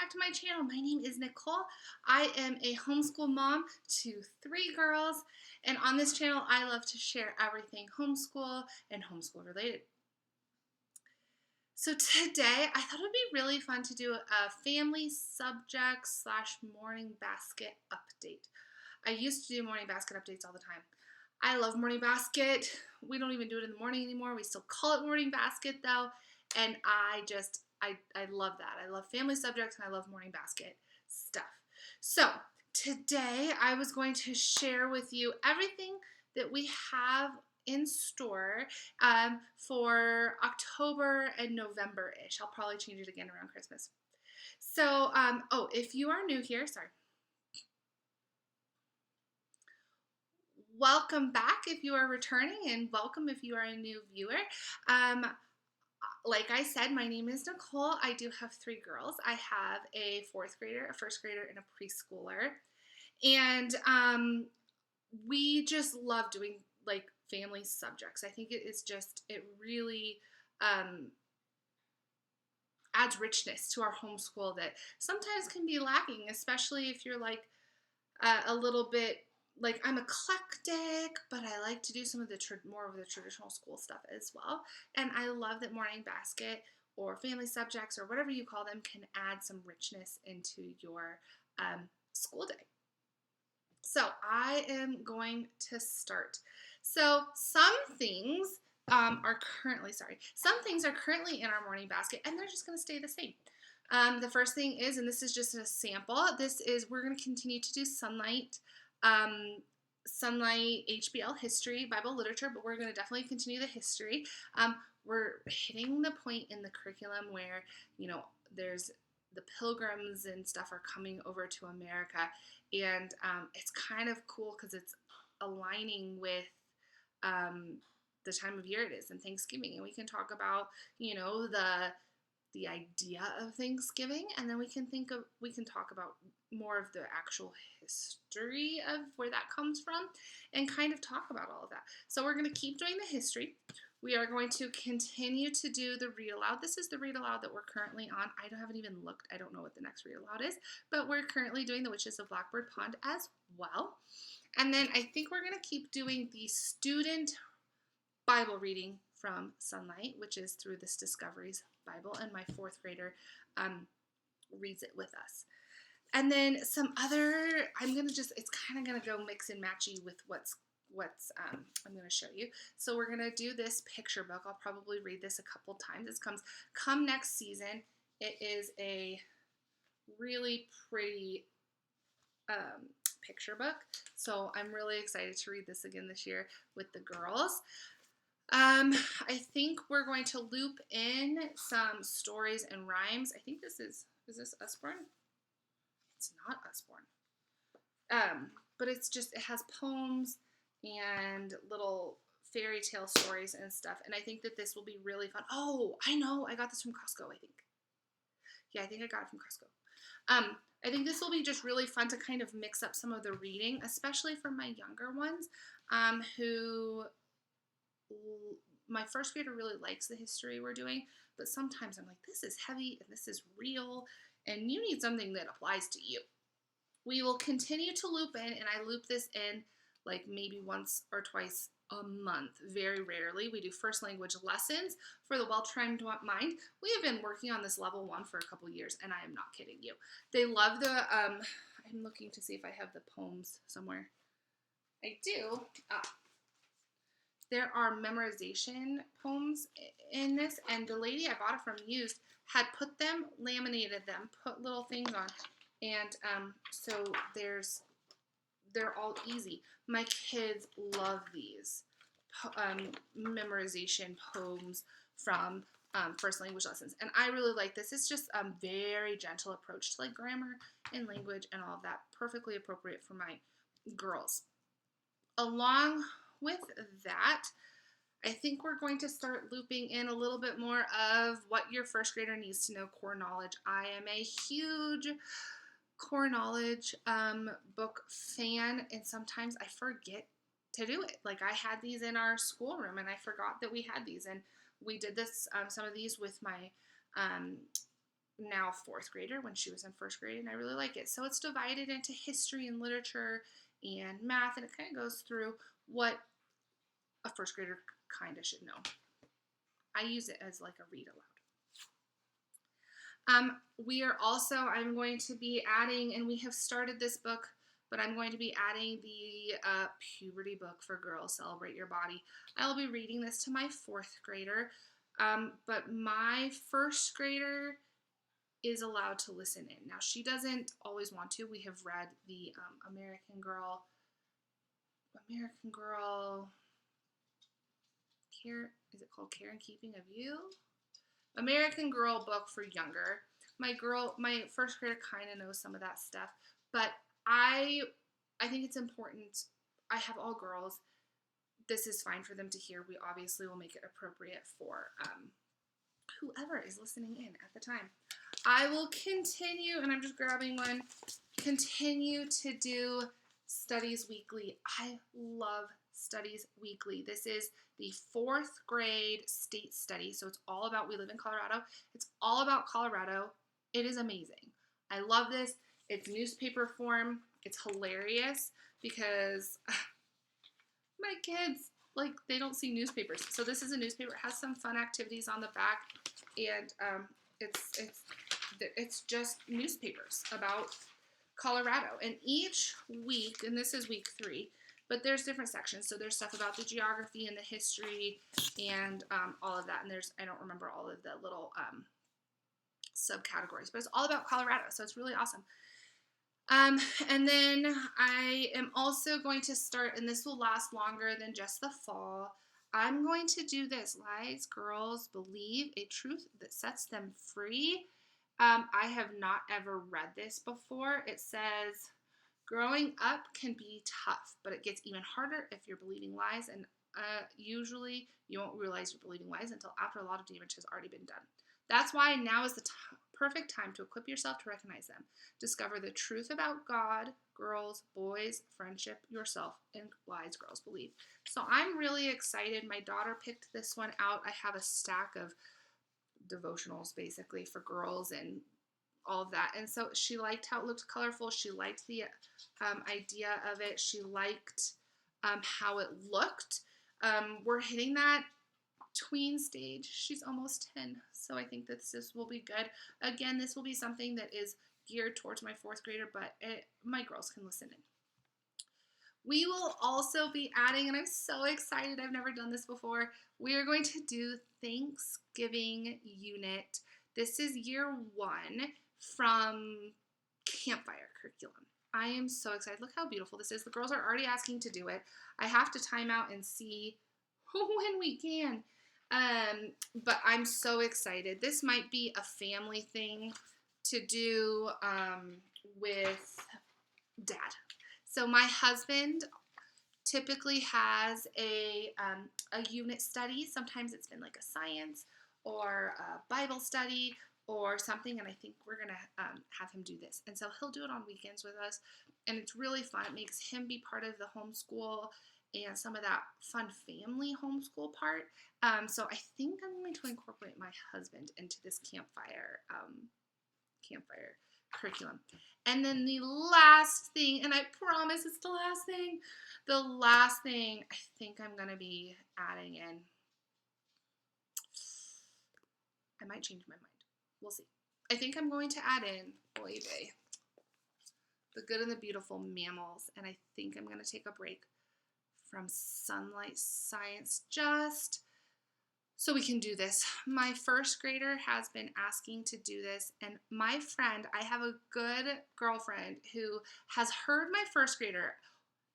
back to my channel. My name is Nicole. I am a homeschool mom to 3 girls, and on this channel I love to share everything homeschool and homeschool related. So today I thought it would be really fun to do a family subject / morning basket update. I used to do morning basket updates all the time. I love morning basket. We don't even do it in the morning anymore. We still call it morning basket though, and I love that. I love family subjects and I love morning basket stuff. So today I was going to share with you everything that we have in store for October and November-ish. I'll probably change it again around Christmas. So, if you are new here, sorry. Welcome back if you are returning, and welcome if you are a new viewer. Like I said, my name is Nicole. I do have 3 girls. I have a 4th grader, a 1st grader, and a preschooler. And we just love doing like family subjects. I think it really adds richness to our homeschool that sometimes can be lacking, especially if you're like a little bit like I'm eclectic, but I like to do some of the more of the traditional school stuff as well. And I love that morning basket or family subjects or whatever you call them can add some richness into your school day. So I am going to start. So some things are currently in our morning basket, and they're just going to stay the same. The first thing is, and this is just a sample, we're going to continue to do Sunlight HBL history, Bible literature, but we're going to definitely continue the history. We're hitting the point in the curriculum where, there's the pilgrims and stuff are coming over to America, and it's kind of cool because it's aligning with the time of year it is and Thanksgiving, and we can talk about the idea of Thanksgiving, and then we can talk about more of the actual history of where that comes from and kind of talk about all of that. So we're going to keep doing the history. We are going to continue to do the read aloud. This is the read aloud that we're currently on. I haven't even looked. I don't know what the next read aloud is, but we're currently doing the Witches of Blackbird Pond as well. And then I think we're going to keep doing the student Bible reading from Sunlight, which is through this Discoveries Bible, and my 4th grader reads it with us. And then some other, it's kind of going to go mix and matchy with what's I'm going to show you. So we're going to do this picture book. I'll probably read this a couple times. This come next season. It is a really pretty picture book. So I'm really excited to read this again this year with the girls. I think we're going to loop in some stories and rhymes. I think is this Usborne? It's not Usborne. But it has poems and little fairy tale stories and stuff. And I think that this will be really fun. Oh, I know. I got this from Costco, I think. Yeah, I think I got it from Costco. I think this will be just really fun to kind of mix up some of the reading, especially for my younger ones, who my 1st grader really likes the history we're doing, but sometimes I'm like, this is heavy and this is real, and you need something that applies to you. We will continue to loop in, and I loop this in like maybe once or twice a month. Very rarely. We do first language lessons for the well-trained mind. We have been working on this level 1 for a couple years, and I am not kidding you. They love the, I'm looking to see if I have the poems somewhere. I do. There are memorization poems in this, and the lady I bought it from used had put them, laminated them, put little things on, and so they're all easy. My kids love these memorization poems from first language lessons, and I really like this. It's just a very gentle approach to like grammar and language and all of that, perfectly appropriate for my girls. Along with that, I think we're going to start looping in a little bit more of what your 1st grader needs to know, core knowledge. I am a huge core knowledge book fan, and sometimes I forget to do it. Like I had these in our schoolroom and I forgot that we had these, and we did this some of these with my now fourth grader when she was in first grade, and I really like it. So it's divided into history and literature and math, and it kind of goes through what a first grader kind of should know. I use it as like a read aloud. I'm going to be adding, and we have started this book, but I'm going to be adding the puberty book for girls, Celebrate Your Body. I'll be reading this to my fourth grader, but my first grader is allowed to listen in. Now, she doesn't always want to. We have read the American Girl, is it called Care and Keeping of You? American Girl book for younger. My first grader kind of knows some of that stuff, but I think it's important. I have all girls. This is fine for them to hear. We obviously will make it appropriate for whoever is listening in at the time. I will continue, and I'm just grabbing one, continue to do Studies Weekly. I love Studies Weekly. This is the fourth grade state study, so it's all about, we live in Colorado. It's all about Colorado. It is amazing. I love this. It's newspaper form. It's hilarious because my kids, like, they don't see newspapers. So this is a newspaper. It has some fun activities on the back, and it's just newspapers about Colorado. And each week, and this is week 3, but there's different sections. So there's stuff about the geography and the history and all of that. And I don't remember all of the little subcategories, but it's all about Colorado. So it's really awesome. And then I am also going to start, and this will last longer than just the fall. I'm going to do this. Lies Girls Believe, a Truth That Sets Them Free. I have not ever read this before. It says, growing up can be tough, but it gets even harder if you're believing lies, and usually you won't realize you're believing lies until after a lot of damage has already been done. That's why now is the perfect time to equip yourself to recognize them. Discover the truth about God, girls, boys, friendship, yourself, and Lies Girls Believe. So I'm really excited. My daughter picked this one out. I have a stack of devotionals basically for girls and all of that. And so she liked how it looked colorful. She liked the idea of it. She liked how it looked. We're hitting that tween stage. She's almost 10, so I think that this will be good. Again, this will be something that is geared towards my fourth grader, but my girls can listen in. We will also be adding, and I'm so excited, I've never done this before, we are going to do Thanksgiving unit. This is year 1 from Campfire curriculum. I am so excited. Look how beautiful this is. The girls are already asking to do it. I have to time out and see when we can. But I'm so excited. This might be a family thing to do with Dad. So my husband typically has a unit study. Sometimes it's been like a science or a Bible study or something, and I think we're going to have him do this. And so he'll do it on weekends with us, and it's really fun. It makes him be part of the homeschool and some of that fun family homeschool part. So I think I'm going to incorporate my husband into this campfire curriculum. And then the last thing, and I promise it's the last thing I think I'm going to be adding in, I might change my mind. We'll see. I think I'm going to add in, The Good and the Beautiful Mammals, and I think I'm going to take a break from Sunlight Science just so we can do this. My first grader has been asking to do this, and my friend, I have a good girlfriend who has heard my first grader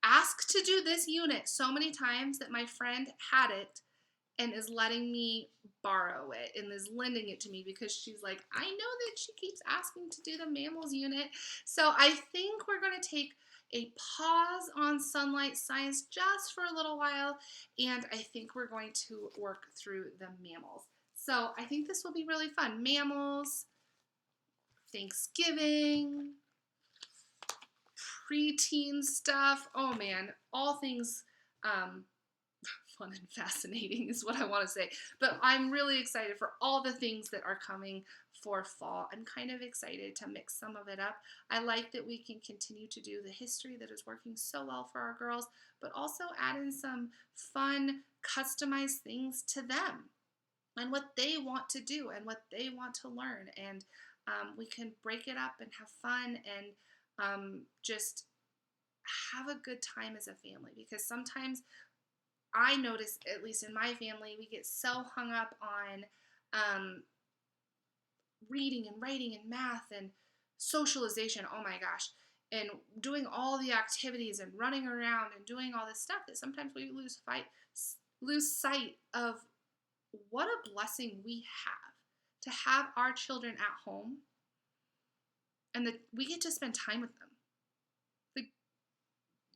ask to do this unit so many times that my friend had it and is letting me borrow it and is lending it to me because she's like, I know that she keeps asking to do the mammals unit. So I think we're going to take a pause on Sunlight Science just for a little while, and I think we're going to work through the mammals. So I think this will be really fun. Mammals, Thanksgiving, preteen stuff. Oh man, all things fun and fascinating is what I want to say. But I'm really excited for all the things that are coming for fall. I'm kind of excited to mix some of it up. I like that we can continue to do the history that is working so well for our girls, but also add in some fun, customized things to them and what they want to do and what they want to learn. And we can break it up and have fun and just have a good time as a family, because sometimes I notice, at least in my family, we get so hung up on reading and writing and math and socialization, oh my gosh, and doing all the activities and running around and doing all this stuff, that sometimes we lose sight of what a blessing we have to have our children at home and that we get to spend time with them. Like,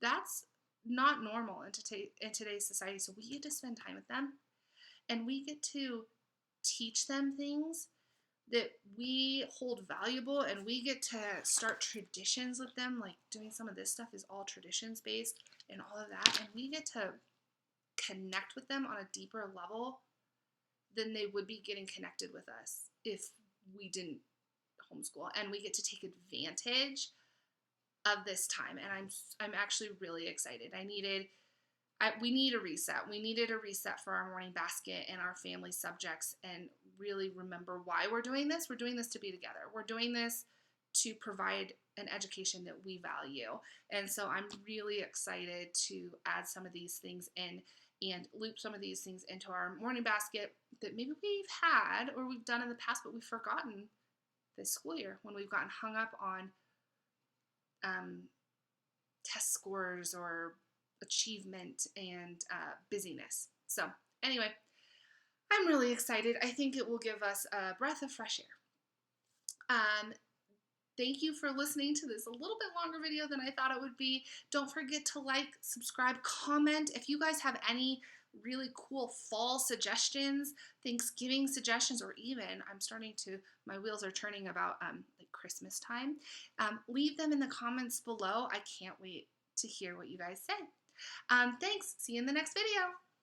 that's not normal in today's society. So we get to spend time with them and we get to teach them things that we hold valuable, and we get to start traditions with them. Like, doing some of this stuff is all traditions based and all of that, and we get to connect with them on a deeper level than they would be getting connected with us if we didn't homeschool. And we get to take advantage of this time, and I'm actually really excited. We need a reset. We needed a reset for our morning basket and our family subjects, and really remember why we're doing this. We're doing this to be together. We're doing this to provide an education that we value. And so I'm really excited to add some of these things in and loop some of these things into our morning basket that maybe we've had or we've done in the past, but we've forgotten this school year when we've gotten hung up on test scores or achievement and busyness. So anyway, I'm really excited. I think it will give us a breath of fresh air. Thank you for listening to this a little bit longer video than I thought it would be. Don't forget to like, subscribe, comment. If you guys have any really cool fall suggestions, Thanksgiving suggestions, or even my wheels are turning about like Christmas time, leave them in the comments below. I can't wait to hear what you guys say. Thanks. See you in the next video.